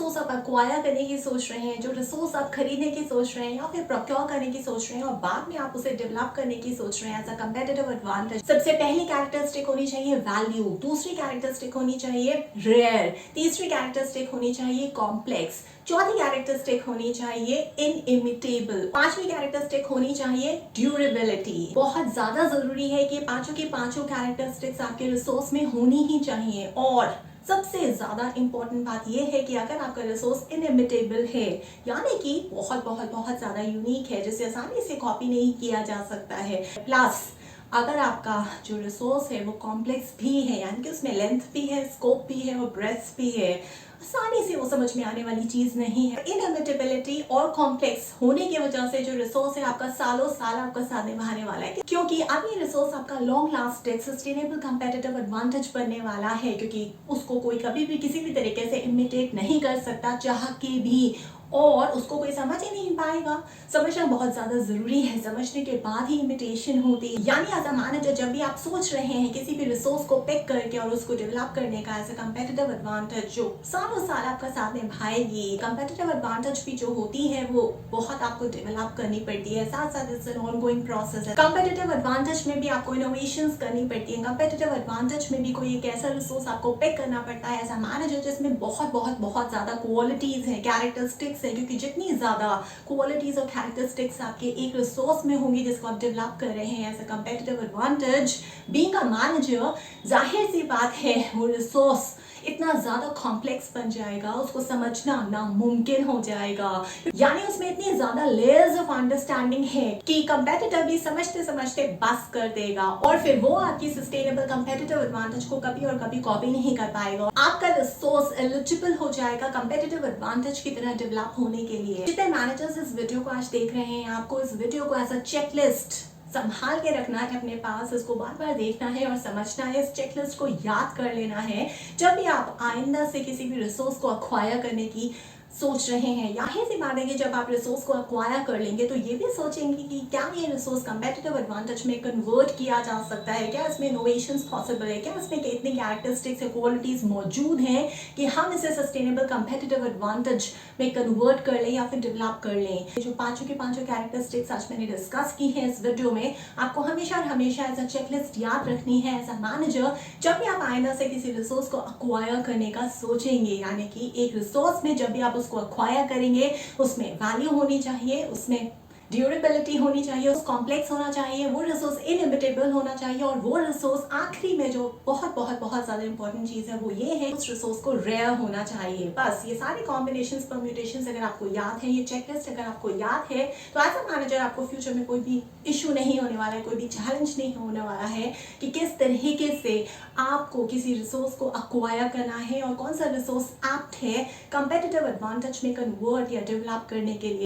Resource आप acquire करने की सोच रहे हैं, जो रिसोर्स आप खरीदने की सोच रहे हैं या फिर प्रोक्योर करने की सोच रहे हैं और बाद में आप उसे डेवलप करने की सोच रहे हैं एज अ कंपेटिटिव एडवांटेज, सबसे पहली कैरेक्टरिस्टिक होनी चाहिए वैल्यू, दूसरी कैरेक्टरिस्टिक होनी चाहिए रेयर, तीसरी कैरेक्टरिस्टिक होनी चाहिए कॉम्प्लेक्स, चौथी कैरेक्टरिस्टिक होनी चाहिए इनइमिटेबल, पांचवी कैरेक्टरिस्टिक होनी चाहिए ड्यूरेबिलिटी। बहुत ज्यादा जरूरी है कि पांचों की पांचों कैरेक्टरिस्टिक्स आपके रिसोर्स में होनी ही चाहिए। और सबसे ज्यादा इंपॉर्टेंट बात यह है कि अगर आपका रिसोर्स इनइमिटेबल है, यानी कि बहुत बहुत बहुत ज्यादा यूनिक है, जिसे आसानी से कॉपी नहीं किया जा सकता है, प्लस अगर आपका जो रिसोर्स है वो कॉम्प्लेक्स भी है, यानी कि उसमें लेंथ भी है, स्कोप भी है और ब्रेथ भी है, आसानी से वो समझ में आने वाली चीज नहीं है। इनएमिटेबिलिटी और कॉम्प्लेक्स होने की वजह से जो रिसोर्स है आपका सालों साल आपका साथ निभाने वाला है, क्योंकि अब ये रिसोर्स आपका long lasting sustainable competitive advantage बनने वाला है, क्योंकि उसको कोई कभी भी किसी भी तरीके से इमिटेट नहीं कर सकता चाह के भी, और उसको कोई समझ ही नहीं पाएगा। समझना बहुत ज्यादा जरूरी है, समझने के बाद ही इमिटेशन होती है। यानी एज अ मैनेजर जब भी आप सोच रहे हैं किसी भी रिसोर्स को पिक करके और उसको डेवलप करने का एज अ कंपेटिटिव एडवांटेज जो सालों साल आपका साथ निभाएगी, कंपेटिटिव एडवांटेज भी जो होती है वो बहुत आपको डेवलप करनी पड़ती है, साथ साथ इट्स एन ऑनगोइंग प्रोसेस है। कंपेटिटिव एडवांटेज में भी आपको इनोवेशंस करनी पड़ती है, कंपेटिटिव एडवांटेज में भी कोई एक ऐसा रिसोर्स आपको पिक करना पड़ता है एज अ मैनेजर जिसमें बहुत बहुत बहुत ज्यादा क्वालिटीज है, कैरेक्टरिस्टिक्स है, क्योंकि जितनी ज्यादा क्वालिटीज और कैरेक्टरिस्टिक्स आपके एक रिसोर्स में होंगी जिसको आप डेवलप कर रहे हैं as a competitive advantage, being a manager, जाहिर सी बात है वो रिसोर्स इतना ज्यादा कॉम्प्लेक्स बन जाएगा, उसको समझना नामुमकिन हो जाएगा। यानी उसमें इतनी ज्यादा लेयर्स ऑफ अंडरस्टैंडिंग है कि कंपेटिटर भी समझते समझते बस कर देगा, और फिर वो आपकी सस्टेनेबल कंपेटिटिव एडवांटेज को कभी और कभी कॉपी नहीं कर पाएगा। आपका रिसोर्स एलिजिबल हो जाएगा कंपेटिटिव एडवांटेज की तरह डेवलप होने के लिए। जितने मैनेजर्स इस वीडियो को आज देख रहे हैं, आपको इस वीडियो को एज अ चेकलिस्ट संभाल के रखना है अपने पास, इसको बार बार देखना है और समझना है, इस चेकलिस्ट को याद कर लेना है जब भी आप आइंदा से किसी भी रिसोर्स को अक्वायर करने की सोच रहे हैं। जाहिर सी बात है कि जब आप रिसोर्स को अक्वायर कर लेंगे तो ये भी सोचेंगे कि क्या ये रिसोर्स कंपेटिटिव एडवांटेज में कन्वर्ट किया जा सकता है, क्या इसमें इनोवेशंस पॉसिबल है, क्या इसमें कितनी कैरेक्टरिस्टिक्स और क्वालिटीज मौजूद हैं कि हम इसे सस्टेनेबल कंपेटिटिव एडवांटेज में कन्वर्ट कर लें या फिर डेवलप कर लें। जो पांचों के पांचों कैरेक्टरिस्टिक्स आज मैंने डिस्कस की है इस वीडियो में, आपको हमेशा और हमेशा एज अ चेकलिस्ट याद रखनी है एज अ मैनेजर जब भी आप आइंदा से किसी रिसोर्स को अक्वायर करने का सोचेंगे। यानी कि एक रिसोर्स में जब भी आप उसको अक्वायर करेंगे उसमें वैल्यू होनी चाहिए, उसमें ड्यूरेबिलिटी होनी चाहिए, उस कॉम्प्लेक्स होना चाहिए, वो रिसोर्स इनइमिटेबल होना चाहिए, और वो रिसोर्स आखिरी में जो बहुत बहुत बहुत ज्यादा इंपॉर्टेंट चीज है वो ये है उस रिसोर्स को रेयर होना चाहिए। बस ये सारे कॉम्बिनेशंस परम्यूटेशंस अगर आपको याद है, ये चेकलिस्ट अगर आपको याद है, तो एज अ मैनेजर आपको फ्यूचर में कोई भी इशू नहीं होने वाला है, कोई भी चैलेंज नहीं होने वाला है कि किस तरीके से आपको किसी रिसोर्स को अक्वायर करना है और कौन सा रिसोर्स एप्ट है कंपेटिटिव एडवांटेज में कन्वर्ट या डेवलप करने के लिए।